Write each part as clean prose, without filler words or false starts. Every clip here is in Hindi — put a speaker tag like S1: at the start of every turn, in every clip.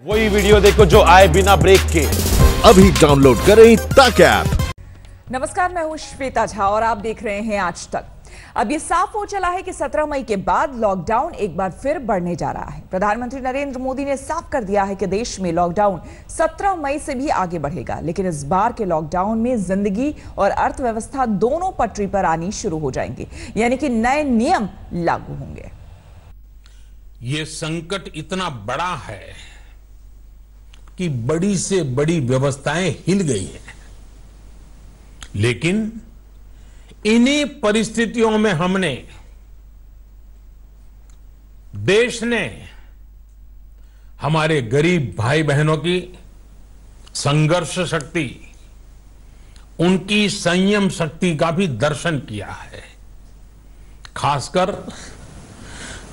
S1: वही वीडियो देखो जो आए बिना ब्रेक के।
S2: अभी डाउनलोड करें तक ऐप।
S3: नमस्कार, मैं हूं श्वेता झा और आप देख रहे हैं आज तक। अब ये साफ हो चला है कि 17 मई के बाद लॉकडाउन एक बार फिर बढ़ने जा रहा है। प्रधानमंत्री नरेंद्र मोदी ने साफ कर दिया है कि देश में लॉकडाउन 17 मई से भी आगे बढ़ेगा, लेकिन इस बार के लॉकडाउन में जिंदगी और अर्थव्यवस्था दोनों पटरी पर आनी शुरू हो जाएंगे, यानी कि नए नियम लागू होंगे।
S4: ये संकट इतना बड़ा है कि बड़ी से बड़ी व्यवस्थाएं हिल गई हैं, लेकिन इन्हीं परिस्थितियों में हमने, देश ने हमारे गरीब भाई बहनों की संघर्ष शक्ति, उनकी संयम शक्ति का भी दर्शन किया है। खासकर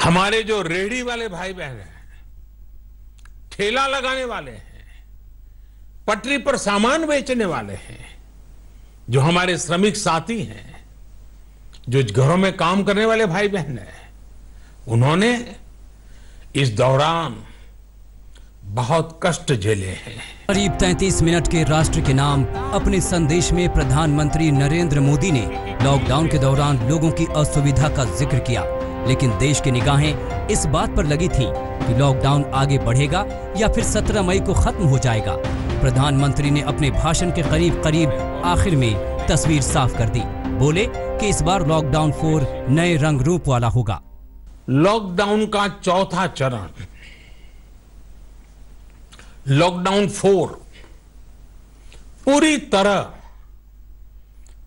S4: हमारे जो रेहड़ी वाले भाई बहन हैं, ठेला लगाने वाले हैं, पटरी पर सामान बेचने वाले हैं, जो हमारे श्रमिक साथी हैं, जो घरों में काम करने वाले भाई बहन हैं, उन्होंने इस दौरान बहुत कष्ट झेले हैं।
S5: करीब 33 मिनट के राष्ट्र के नाम अपने संदेश में प्रधानमंत्री नरेंद्र मोदी ने लॉकडाउन के दौरान लोगों की असुविधा का जिक्र किया, लेकिन देश की निगाहें इस बात पर लगी थी कि लॉकडाउन आगे बढ़ेगा या फिर 17 मई को खत्म हो जाएगा। प्रधानमंत्री ने अपने भाषण के करीब आखिर में तस्वीर साफ कर दी। बोले कि इस बार लॉकडाउन 4 नए रंग रूप वाला होगा।
S4: लॉकडाउन का चौथा चरण, लॉकडाउन 4, पूरी तरह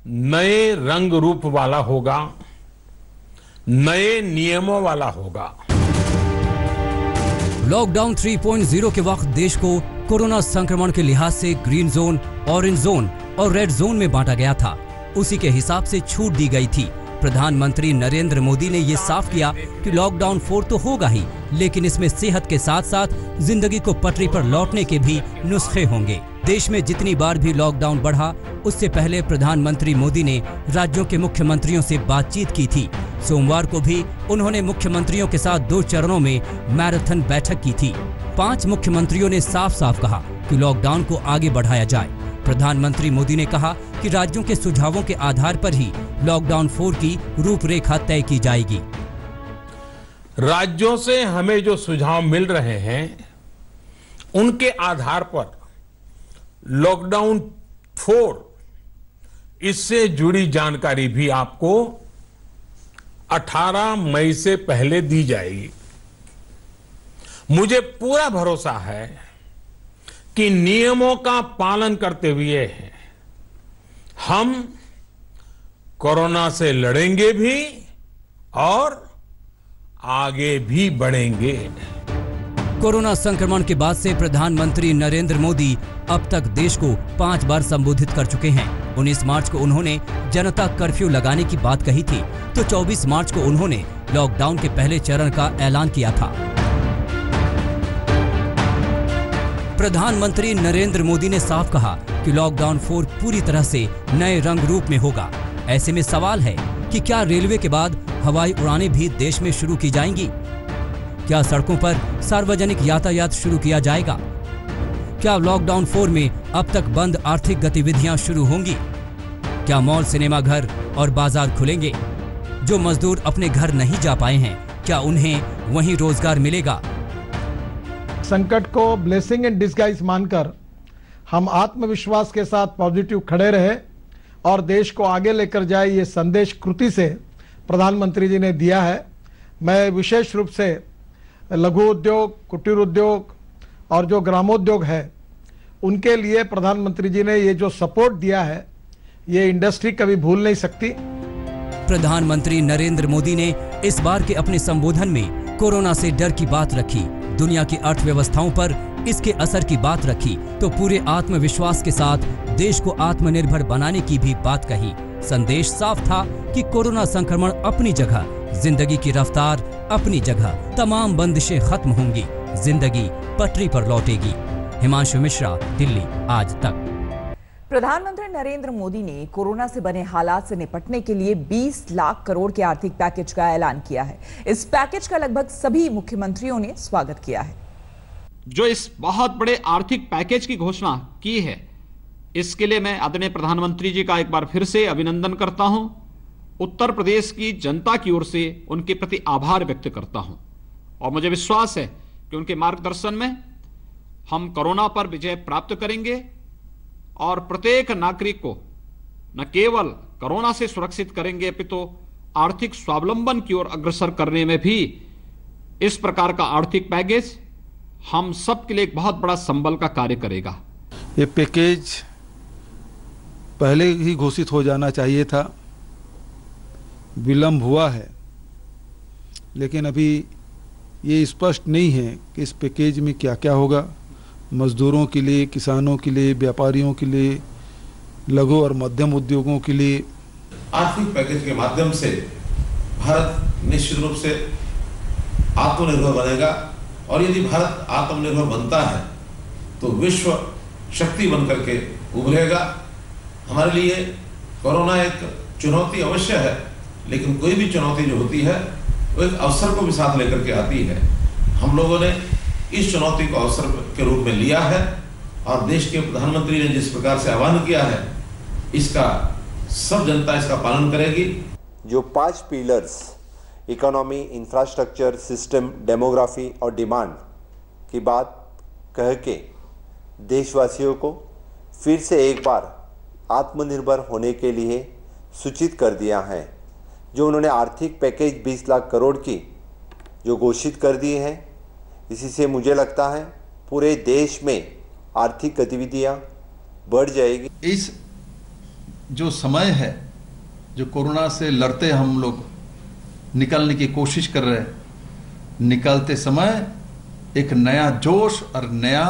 S4: नए रंग रूप वाला होगा, नए नियमों वाला होगा।
S5: लॉकडाउन 3.0 के वक्त देश को कोरोना संक्रमण के लिहाज से ग्रीन जोन, ऑरेंज जोन और रेड जोन में बांटा गया था। उसी के हिसाब से छूट दी गई थी। प्रधानमंत्री नरेंद्र मोदी ने यह साफ किया कि लॉकडाउन 4 तो होगा ही, लेकिन इसमें सेहत के साथ साथ जिंदगी को पटरी पर लौटने के भी नुस्खे होंगे। देश में जितनी बार भी लॉकडाउन बढ़ा, उससे पहले प्रधानमंत्री मोदी ने राज्यों के मुख्यमंत्रियों से बातचीत की थी। सोमवार को भी उन्होंने मुख्यमंत्रियों के साथ 2 चरणों में मैराथन बैठक की थी। 5 मुख्यमंत्रियों ने साफ साफ कहा कि लॉकडाउन को आगे बढ़ाया जाए। प्रधानमंत्री मोदी ने कहा कि राज्यों के सुझावों के आधार पर ही लॉकडाउन 4 की रूपरेखा तय की जाएगी।
S4: राज्यों से हमें जो सुझाव मिल रहे हैं, उनके आधार पर लॉकडाउन 4, इससे जुड़ी जानकारी भी आपको 18 मई से पहले दी जाएगी। मुझे पूरा भरोसा है कि नियमों का पालन करते हुए हम कोरोना से लड़ेंगे भी और आगे भी बढ़ेंगे।
S5: कोरोना संक्रमण के बाद से प्रधानमंत्री नरेंद्र मोदी अब तक देश को 5 बार संबोधित कर चुके हैं। 19 मार्च को उन्होंने जनता कर्फ्यू लगाने की बात कही थी, तो 24 मार्च को उन्होंने लॉकडाउन के पहले चरण का ऐलान किया था। प्रधानमंत्री नरेंद्र मोदी ने साफ कहा कि लॉकडाउन 4 पूरी तरह से नए रंग रूप में होगा। ऐसे में सवाल है कि क्या रेलवे के बाद हवाई उड़ानें भी देश में शुरू की जाएंगी? क्या सड़कों पर सार्वजनिक यातायात शुरू किया जाएगा? क्या लॉकडाउन 4 में अब तक बंद आर्थिक गतिविधियां शुरू होंगी? क्या मॉल, सिनेमा घर और बाजार खुलेंगे? जो मजदूर अपने घर नहीं जा पाए हैं, क्या उन्हें वहीं रोजगार मिलेगा?
S6: संकट को ब्लेसिंग इन डिस्गाइज मानकर हम आत्मविश्वास के साथ पॉजिटिव खड़े रहे और देश को आगे लेकर जाए, ये संदेश कृति से प्रधानमंत्री जी ने दिया है। मैं विशेष रूप से लघु उद्योग, कुटीर उद्योग और जो ग्रामोद्योग है, उनके लिए प्रधानमंत्री जी ने ये जो सपोर्ट दिया है, ये इंडस्ट्री कभी भूल नहीं सकती।
S5: प्रधानमंत्री नरेंद्र मोदी ने इस बार के अपने संबोधन में कोरोना से डर की बात रखी, दुनिया की अर्थव्यवस्थाओं पर इसके असर की बात रखी, तो पूरे आत्मविश्वास के साथ देश को आत्मनिर्भर बनाने की भी बात कही। संदेश साफ था कि कोरोना संक्रमण अपनी जगह, जिंदगी की रफ्तार अपनी जगह, तमाम बंदिशें खत्म होंगी, जिंदगी पटरी पर लौटेगी। हिमांशु मिश्रा, दिल्ली, आज तक।
S3: प्रधानमंत्री नरेंद्र मोदी ने कोरोना से बने हालात से निपटने के लिए 20 लाख करोड़ के आर्थिक पैकेज का ऐलान किया है। इस पैकेज का लगभग सभी मुख्यमंत्रियों ने स्वागत किया है।
S7: जो इस बहुत बड़े आर्थिक पैकेज की घोषणा की है, इसके लिए मैं आदरणीय प्रधानमंत्री जी का एक बार फिर से अभिनंदन करता हूं। उत्तर प्रदेश की जनता की ओर से उनके प्रति आभार व्यक्त करता हूं और मुझे विश्वास है कि उनके मार्गदर्शन में हम कोरोना पर विजय प्राप्त करेंगे और प्रत्येक नागरिक को न केवल कोरोना से सुरक्षित करेंगे अपितु आर्थिक स्वावलंबन की ओर अग्रसर करने में भी इस प्रकार का आर्थिक पैकेज हम सब के लिए एक बहुत बड़ा संबल का कार्य करेगा।
S8: ये पैकेज पहले ही घोषित हो जाना चाहिए था, विलंब हुआ है, लेकिन अभी ये स्पष्ट नहीं है कि इस पैकेज में क्या क्या होगा। मजदूरों के लिए, किसानों के लिए, व्यापारियों के लिए, लघु और मध्यम उद्योगों के लिए
S9: आर्थिक पैकेज के माध्यम से भारत निश्चित रूप से आत्मनिर्भर बनेगा और यदि भारत आत्मनिर्भर बनता है तो विश्व शक्ति बनकर के उभरेगा। हमारे लिए कोरोना एक चुनौती अवश्य है, लेकिन कोई भी चुनौती जो होती है वो एक अवसर को भी साथ लेकर के आती है। हम लोगों ने इस चुनौती को अवसर के रूप में लिया है और देश के प्रधानमंत्री ने जिस प्रकार से आह्वान किया है, इसका सब जनता इसका पालन करेगी।
S10: जो 5 pillars economy, infrastructure, system, demography और डिमांड की बात कह के देशवासियों को फिर से एक बार आत्मनिर्भर होने के लिए सूचित कर दिया है। जो उन्होंने आर्थिक पैकेज 20 लाख करोड़ की जो घोषित कर दी है, इसी से मुझे लगता है पूरे देश में आर्थिक गतिविधियां बढ़ जाएगी।
S11: इस जो समय है, जो कोरोना से लड़ते हम लोग निकलने की कोशिश कर रहे हैं, निकलते समय एक नया जोश और नया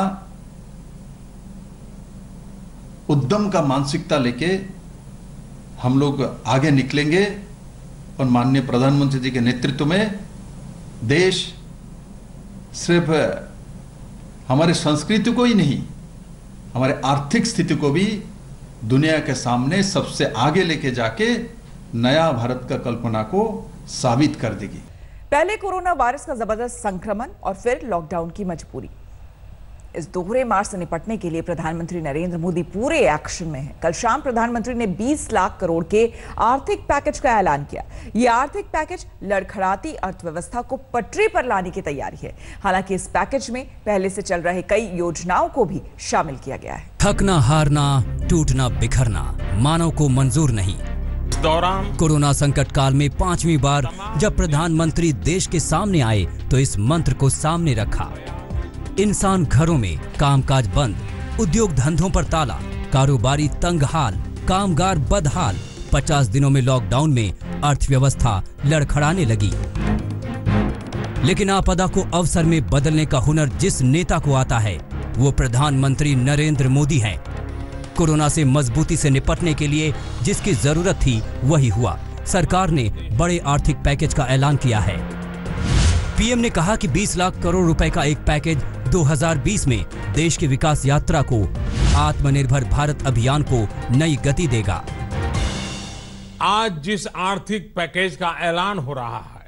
S11: उद्यम का मानसिकता लेके हम लोग आगे निकलेंगे और माननीय प्रधानमंत्री जी के नेतृत्व में देश सिर्फ हमारे संस्कृति को ही नहीं, हमारे आर्थिक स्थिति को भी दुनिया के सामने सबसे आगे लेके जाके नया भारत का कल्पना को साबित कर देगी।
S3: पहले कोरोना वायरस का जबरदस्त संक्रमण और फिर लॉकडाउन की मजबूरी, इस दोहरे मार से निपटने के लिए प्रधानमंत्री नरेंद्र मोदी पूरे एक्शन में हैं। कल शाम प्रधानमंत्री ने 20 लाख करोड़ के आर्थिक पैकेज का ऐलान किया। यह आर्थिक पैकेज लड़खड़ाती अर्थव्यवस्था को पटरी पर लाने की तैयारी है। हालांकि इस पैकेज में पहले से चल रहे कई योजनाओं को भी शामिल किया गया है।
S5: थकना, हारना, टूटना, बिखरना मानव को मंजूर नहीं।
S4: दौरान
S5: कोरोना संकट काल में 5वीं बार जब प्रधानमंत्री देश के सामने आए तो इस मंत्र को सामने रखा। इंसान घरों में, कामकाज बंद, उद्योग धंधों पर ताला, कारोबारी तंग हाल, कामगार बदहाल। 50 दिनों में लॉकडाउन में अर्थव्यवस्था लड़खड़ाने लगी। लेकिन आपदा को अवसर में बदलने का हुनर जिस नेता को आता है वो प्रधानमंत्री नरेंद्र मोदी हैं। कोरोना से मजबूती से निपटने के लिए जिसकी जरूरत थी वही हुआ। सरकार ने बड़े आर्थिक पैकेज का ऐलान किया है। पीएम ने कहा कि 20 लाख करोड़ रुपए का एक पैकेज 2020 में देश की विकास यात्रा को, आत्मनिर्भर भारत अभियान को नई गति देगा।
S4: आज जिस आर्थिक पैकेज का ऐलान हो रहा है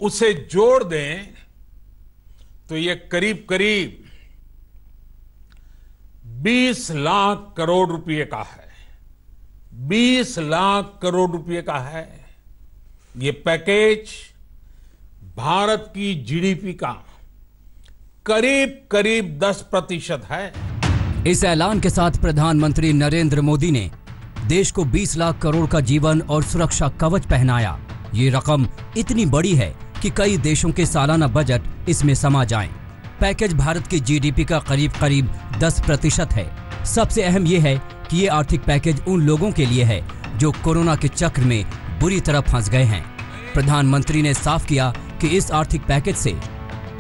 S4: उसे जोड़ दें तो ये करीब करीब 20 लाख करोड़ रुपए का है। 20 लाख करोड़ रुपए का है। ये पैकेज भारत की जीडीपी का करीब करीब 10% है।
S5: इस ऐलान के साथ प्रधानमंत्री नरेंद्र मोदी ने देश को 20 लाख करोड़ का जीवन और सुरक्षा कवच पहनाया। ये रकम इतनी बड़ी है कि कई देशों के सालाना बजट इसमें समा जाएं। पैकेज भारत की जीडीपी का करीब करीब 10% है। सबसे अहम यह है कि ये आर्थिक पैकेज उन लोगों के लिए है जो कोरोना के चक्र में बुरी तरह फंस गए हैं। प्रधानमंत्री ने साफ किया कि इस आर्थिक पैकेज से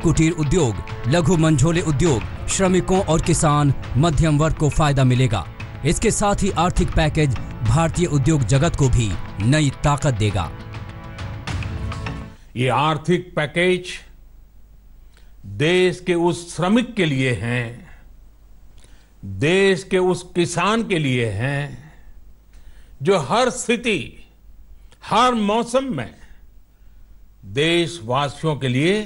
S5: कुटीर उद्योग, लघु मंझोले उद्योग, श्रमिकों और किसान, मध्यम वर्ग को फायदा मिलेगा। इसके साथ ही आर्थिक पैकेज भारतीय उद्योग जगत को भी नई ताकत देगा।
S4: ये आर्थिक पैकेज देश के उस श्रमिक के लिए है, देश के उस किसान के लिए है जो हर स्थिति, हर मौसम में देशवासियों के लिए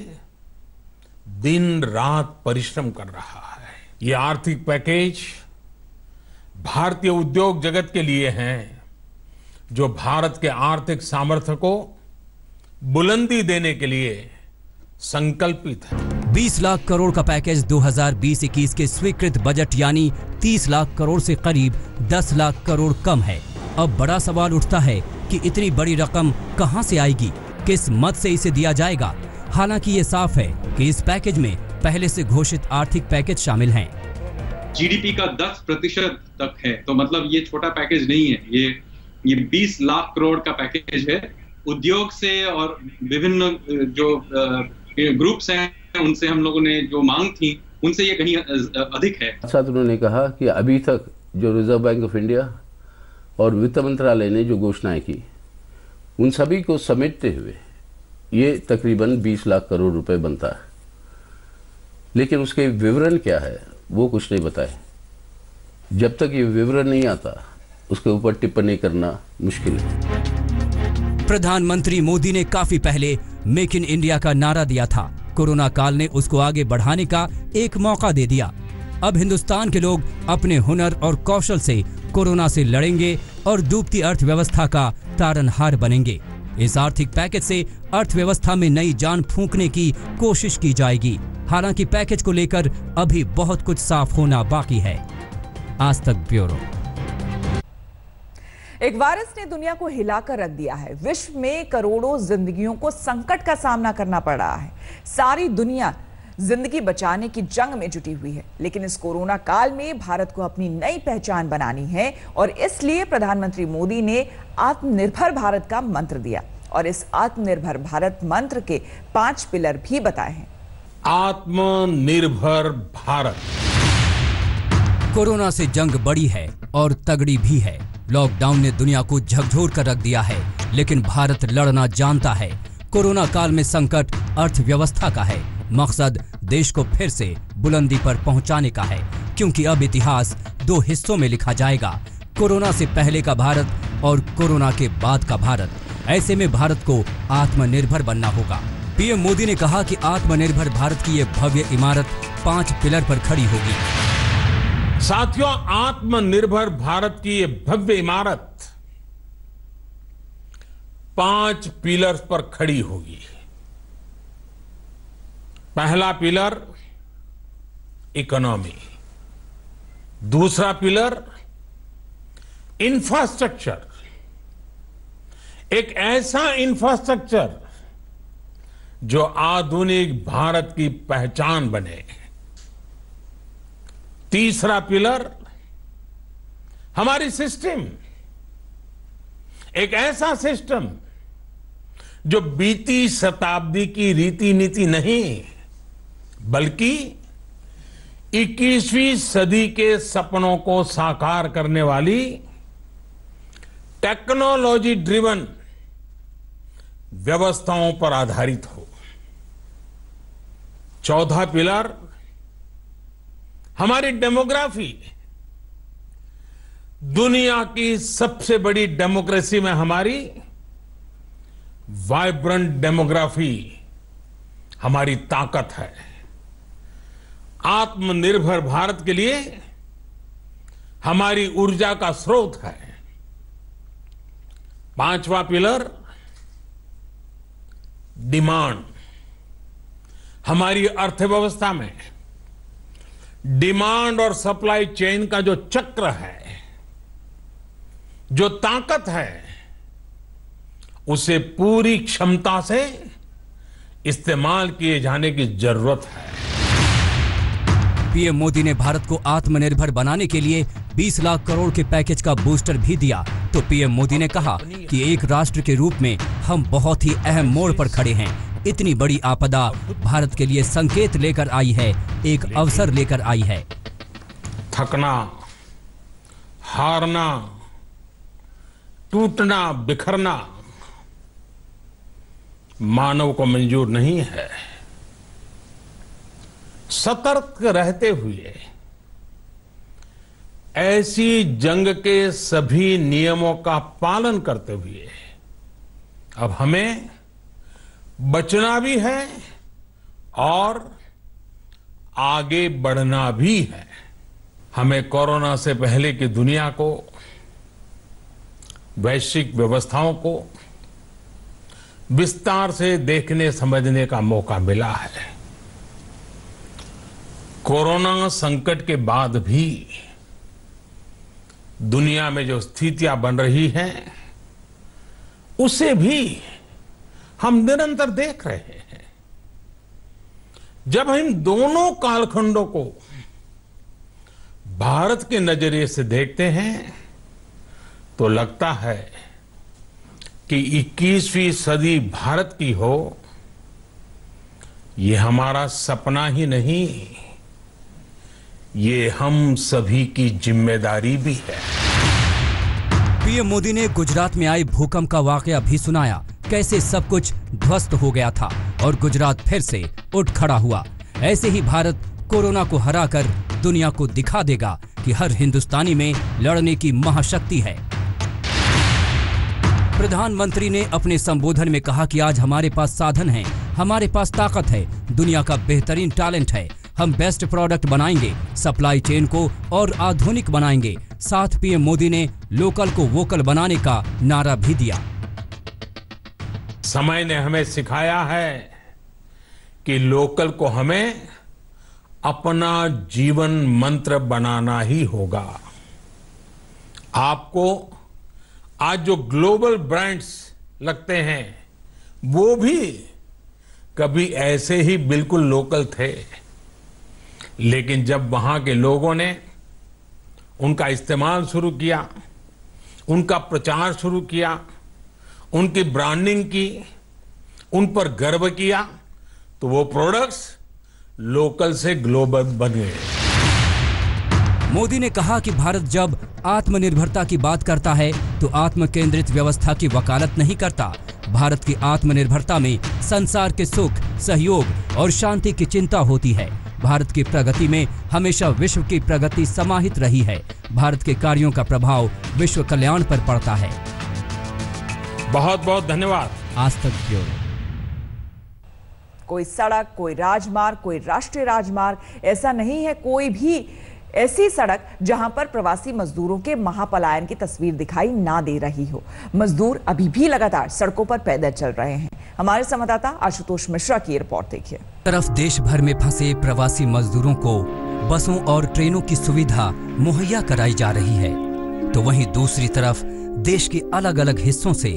S4: दिन रात परिश्रम कर रहा है। ये आर्थिक पैकेज भारतीय उद्योग जगत के लिए हैं, जो भारत के आर्थिक सामर्थ्य को बुलंदी देने के लिए संकल्पित है।
S5: 20 लाख करोड़ का पैकेज 2020-21 के स्वीकृत बजट यानी 30 लाख करोड़ से करीब 10 लाख करोड़ कम है। अब बड़ा सवाल उठता है कि इतनी बड़ी रकम कहां से आएगी, किस मद से इसे दिया जाएगा। हालांकि ये साफ है कि इस पैकेज में पहले से घोषित आर्थिक पैकेज शामिल हैं।
S7: जीडीपी का 10% तक है, तो मतलब ये छोटा पैकेज नहीं है। ये 20 लाख करोड़ का पैकेज है। उद्योग से और विभिन्न जो ग्रुप्स हैं उनसे हम लोगों ने जो मांग थी उनसे ये कहीं अधिक है।
S12: साथ उन्होंने कहा कि अभी तक जो रिजर्व बैंक ऑफ इंडिया और वित्त मंत्रालय ने जो घोषणाएं की उन सभी को समेटते हुए ये तकरीबन 20 लाख करोड़ रुपए बनता है, लेकिन उसके विवरण क्या है वो कुछ नहीं बताए। जब तक ये विवरण नहीं आता उसके ऊपर टिप्पणी करना मुश्किल है।
S5: प्रधानमंत्री मोदी ने काफी पहले मेक इन इंडिया का नारा दिया था। कोरोना काल ने उसको आगे बढ़ाने का एक मौका दे दिया। अब हिंदुस्तान के लोग अपने हुनर और कौशल से कोरोना से लड़ेंगे और डूबती अर्थव्यवस्था का तारनहार बनेंगे। इस आर्थिक पैकेज से अर्थव्यवस्था में नई जान फूंकने की कोशिश की जाएगी। हालांकि पैकेज को लेकर अभी बहुत कुछ साफ होना बाकी है। आज तक ब्यूरो।
S3: एक वायरस ने दुनिया को हिलाकर रख दिया है। विश्व में करोड़ों जिंदगियों को संकट का सामना करना पड़ रहा है। सारी दुनिया जिंदगी बचाने की जंग में जुटी हुई है, लेकिन इस कोरोना काल में भारत को अपनी नई पहचान बनानी है और इसलिए प्रधानमंत्री मोदी ने आत्मनिर्भर भारत का मंत्र दिया और इस आत्मनिर्भर भारत मंत्र के 5 पिलर भी बताए हैं।
S4: आत्मनिर्भर भारत।
S5: कोरोना से जंग बड़ी है और तगड़ी भी है। लॉकडाउन ने दुनिया को झकझोर कर रख दिया है, लेकिन भारत लड़ना जानता है। कोरोना काल में संकट अर्थव्यवस्था का है। मकसद देश को फिर से बुलंदी पर पहुंचाने का है, क्योंकि अब इतिहास 2 हिस्सों में लिखा जाएगा। कोरोना से पहले का भारत और कोरोना के बाद का भारत। ऐसे में भारत को आत्मनिर्भर बनना होगा। पीएम मोदी ने कहा कि आत्मनिर्भर भारत की ये भव्य इमारत 5 पिलर पर खड़ी होगी।
S4: साथियों, आत्मनिर्भर भारत की ये भव्य इमारत 5 पिलर्स पर खड़ी होगी। पहला पिलर इकोनॉमी, दूसरा पिलर इंफ्रास्ट्रक्चर, एक ऐसा इंफ्रास्ट्रक्चर जो आधुनिक भारत की पहचान बने। तीसरा पिलर हमारी सिस्टम, एक ऐसा सिस्टम जो बीती शताब्दी की रीति नीति नहीं बल्कि 21वीं सदी के सपनों को साकार करने वाली टेक्नोलॉजी ड्रिवन व्यवस्थाओं पर आधारित हो। चौथा पिलर हमारी डेमोग्राफी। दुनिया की सबसे बड़ी डेमोक्रेसी में हमारी वाइब्रेंट डेमोग्राफी हमारी ताकत है। आत्मनिर्भर भारत के लिए हमारी ऊर्जा का स्रोत है। पांचवा पिलर डिमांड। हमारी अर्थव्यवस्था में डिमांड और सप्लाई चेन का जो चक्र है, जो ताकत है, उसे पूरी क्षमता से इस्तेमाल किए जाने की जरूरत है।
S5: पीएम मोदी ने भारत को आत्मनिर्भर बनाने के लिए 20 लाख करोड़ के पैकेज का बूस्टर भी दिया। तो पीएम मोदी ने कहा कि एक राष्ट्र के रूप में हम बहुत ही अहम मोड़ पर खड़े हैं। इतनी बड़ी आपदा भारत के लिए संकेत लेकर आई है, एक अवसर लेकर आई है।
S4: थकना, हारना, टूटना, बिखरना मानव को मंजूर नहीं है। सतर्क रहते हुए ऐसी जंग के सभी नियमों का पालन करते हुए अब हमें बचना भी है और आगे बढ़ना भी है। हमें कोरोना से पहले की दुनिया को, वैश्विक व्यवस्थाओं को विस्तार से देखने समझने का मौका मिला है। कोरोना संकट के बाद भी दुनिया में जो स्थितियां बन रही हैं, उसे भी हम निरंतर देख रहे हैं। जब हम दोनों कालखंडों को भारत के नजरिए से देखते हैं तो लगता है कि 21वीं सदी भारत की हो, ये हमारा सपना ही नहीं, ये हम सभी की जिम्मेदारी भी है।
S5: पीएम मोदी ने गुजरात में आए भूकंप का वाकया भी सुनाया, कैसे सब कुछ ध्वस्त हो गया था और गुजरात फिर से उठ खड़ा हुआ। ऐसे ही भारत कोरोना को हराकर दुनिया को दिखा देगा कि हर हिंदुस्तानी में लड़ने की महाशक्ति है। प्रधानमंत्री ने अपने संबोधन में कहा कि आज हमारे पास साधन है, हमारे पास ताकत है, दुनिया का बेहतरीन टैलेंट है, हम बेस्ट प्रोडक्ट बनाएंगे, सप्लाई चेन को और आधुनिक बनाएंगे। साथ पीएम मोदी ने लोकल को वोकल बनाने का नारा भी दिया।
S4: समय ने हमें सिखाया है कि लोकल को हमें अपना जीवन मंत्र बनाना ही होगा। आपको आज जो ग्लोबल ब्रांड्स लगते हैं, वो भी कभी ऐसे ही बिल्कुल लोकल थे, लेकिन जब वहां के लोगों ने उनका इस्तेमाल शुरू किया, उनका प्रचार शुरू किया, उनकी ब्रांडिंग की, उन पर गर्व किया, तो वो प्रोडक्ट्स लोकल से ग्लोबल बन गए।
S5: मोदी ने कहा कि भारत जब आत्मनिर्भरता की बात करता है तो आत्म केंद्रित व्यवस्था की वकालत नहीं करता। भारत की आत्मनिर्भरता में संसार के सुख, सहयोग और शांति की चिंता होती है। भारत की प्रगति में हमेशा विश्व की प्रगति समाहित रही है। भारत के कार्यों का प्रभाव विश्व कल्याण पर पड़ता है।
S4: बहुत बहुत धन्यवाद।
S5: आज तक ब्यूरो।
S3: कोई सड़क, कोई राजमार्ग, कोई राष्ट्रीय राजमार्ग, ऐसा नहीं है कोई भी ऐसी सड़क जहां पर प्रवासी मजदूरों के महापलायन की तस्वीर दिखाई ना दे रही हो। मजदूर अभी भी लगातार सड़कों पर पैदल चल रहे हैं। हमारे संवाददाता आशुतोष मिश्रा की रिपोर्ट देखिए।
S5: तरफ देश भर में फंसे प्रवासी मजदूरों को बसों और ट्रेनों की सुविधा मुहैया कराई जा रही है, तो वहीं दूसरी तरफ देश के अलग अलग हिस्सों से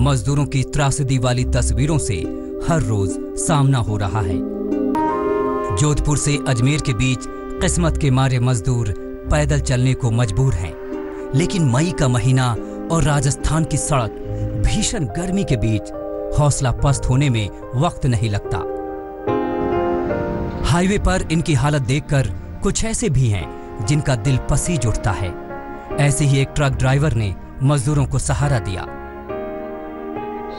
S5: मजदूरों की त्रासदी वाली तस्वीरों से हर रोज सामना हो रहा है। जोधपुर से अजमेर के बीच किस्मत के मारे मजदूर पैदल चलने को मजबूर हैं, लेकिन मई का महीना और राजस्थान की सड़क भीषण गर्मी के बीच हौसला पस्त होने में वक्त नहीं लगता। हाईवे पर इनकी हालत देखकर कुछ ऐसे भी हैं जिनका दिल पसीज उठता है। ऐसे ही एक ट्रक ड्राइवर ने मजदूरों को सहारा दिया।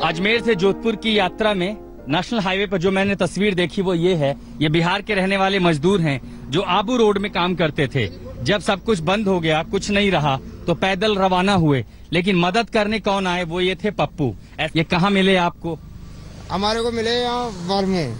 S13: अजमेर से जोधपुर की यात्रा में नेशनल हाईवे पर जो मैंने तस्वीर देखी वो ये है। ये बिहार के रहने वाले मजदूर हैं जो आबू रोड में काम करते थे। जब सब कुछ बंद हो गया, कुछ नहीं रहा, तो पैदल रवाना हुए, लेकिन मदद करने कौन आए? वो ये थे पप्पू। ये कहाँ मिले आपको?
S14: हमारे को मिले यहाँ बर में।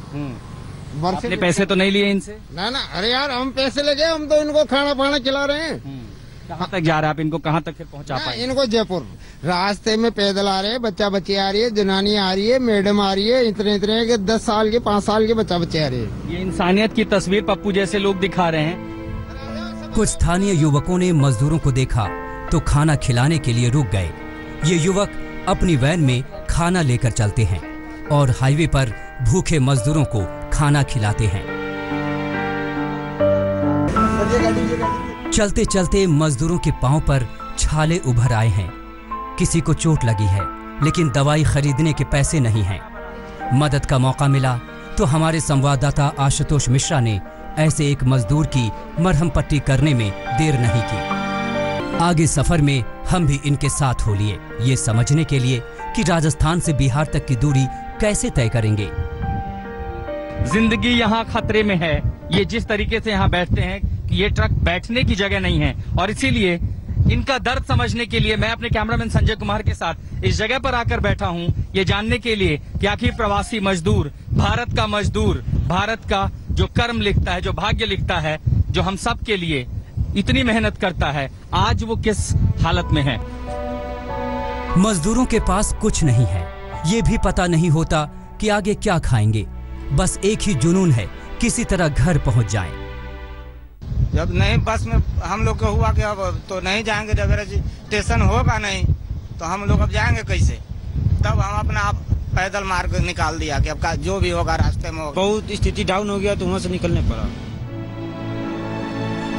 S13: आपने पैसे तो नहीं लिए इनसे?
S14: ना ना, अरे यार हम पैसे लगे, हम तो इनको खाना पाना खिला रहे हैं।
S13: कहाँ तक जा रहे हैं आप? इनको कहाँ तक फिर पहुँचा पाए?
S14: इनको जयपुर रास्ते में पैदल आ रहे हैं, बच्चा बच्ची आ रही है, जनानी आ रही है, मैडम आ रही है, इतने के 10 साल के 5 साल के बच्चा बच्चे आ रहे हैं।
S13: ये इंसानियत की तस्वीर पप्पू जैसे लोग दिखा रहे हैं।
S5: कुछ स्थानीय युवकों ने मजदूरों को देखा तो खाना खिलाने के लिए रुक गए। ये युवक अपनी वैन में खाना लेकर चलते हैं और हाईवे पर भूखे मजदूरों को खाना खिलाते हैं। चलते चलते मजदूरों के पांव पर छाले उभर आए हैं। किसी को चोट लगी है, लेकिन दवाई खरीदने के पैसे नहीं हैं। मदद का मौका मिला तो हमारे संवाददाता आशुतोष मिश्रा ने ऐसे एक मजदूर की मरहम पट्टी करने में देर नहीं की। आगे सफर में हम भी इनके साथ हो लिए, ये समझने के लिए कि राजस्थान से बिहार तक की दूरी कैसे तय करेंगे।
S13: जिंदगी यहाँ खतरे में है। ये जिस तरीके से यहाँ बैठते हैं कि ये ट्रक बैठने की जगह नहीं है, और इसीलिए इनका दर्द समझने के लिए मैं अपने कैमरामैन संजय कुमार के साथ इस जगह पर आकर बैठा हूँ, ये जानने के लिए कि आखिर प्रवासी मजदूर, भारत का जो कर्म लिखता है, जो भाग्य लिखता है, जो हम सब के लिए इतनी मेहनत करता है, आज वो किस हालत में है।
S5: मजदूरों के पास कुछ नहीं है, ये भी पता नहीं होता कि आगे क्या खाएंगे। बस एक ही जुनून है, किसी तरह घर पहुंच जाएं।
S14: जब नहीं बस में हम लोग को हुआ कि अब तो नहीं जाएंगे, अगर स्टेशन होगा नहीं तो हम लोग अब जाएंगे कैसे। तब हम अपना आप पैदल मार्ग निकाल दिया कि अब जो भी होगा रास्ते में होगा। बहुत स्थिति डाउन हो गया तो वहाँ से निकलने पड़ा।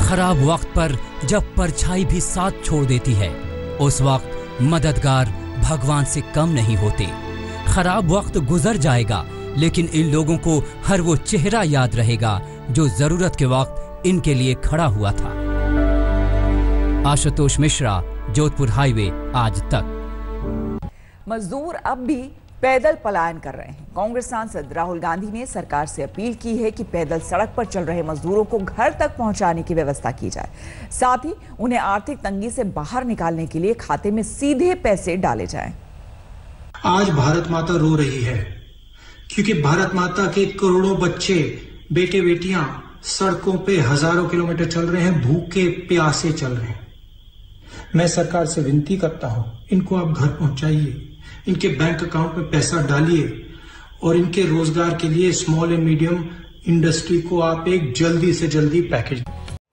S5: खराब वक्त पर जब परछाई भी साथ छोड़ देती है, उस वक्त मददगार भगवान से कम नहीं होते। खराब वक्त गुजर जाएगा, लेकिन इन लोगों को हर वो चेहरा याद रहेगा जो जरूरत के वक्त इनके लिए खड़ा हुआ था। आशुतोष मिश्रा, जोधपुर हाईवे, आज तक।
S3: मजदूर अब भी पैदल पलायन कर रहे हैं। कांग्रेस सांसद राहुल गांधी ने सरकार से अपील की है कि पैदल सड़क पर चल रहे मजदूरों को घर तक पहुंचाने की व्यवस्था की जाए, साथ ही उन्हें आर्थिक तंगी से बाहर निकालने के लिए खाते में सीधे पैसे डाले जाएं।
S15: आज भारत माता रो रही है क्योंकि भारत माता के करोड़ों बच्चे, बेटे बेटियां सड़कों पे हजारों किलोमीटर चल रहे हैं, भूखे प्यासे चल रहे हैं। मैं सरकार से विनती करता हूं, इनको आप घर पहुंचाइए, इनके बैंक अकाउंट में पैसा डालिए और इनके रोजगार के लिए स्मॉल एंड मीडियम इंडस्ट्री को आप एक जल्दी से जल्दी पैकेज।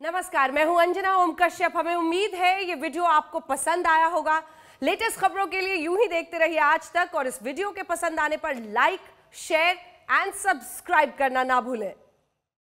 S16: नमस्कार, मैं हूं अंजना ओम कश्यप। हमें उम्मीद है ये वीडियो आपको पसंद आया होगा। लेटेस्ट खबरों के लिए यूं ही देखते रहिए आज तक, और इस वीडियो के पसंद आने पर लाइक, शेयर एंड सब्सक्राइब करना ना भूलें।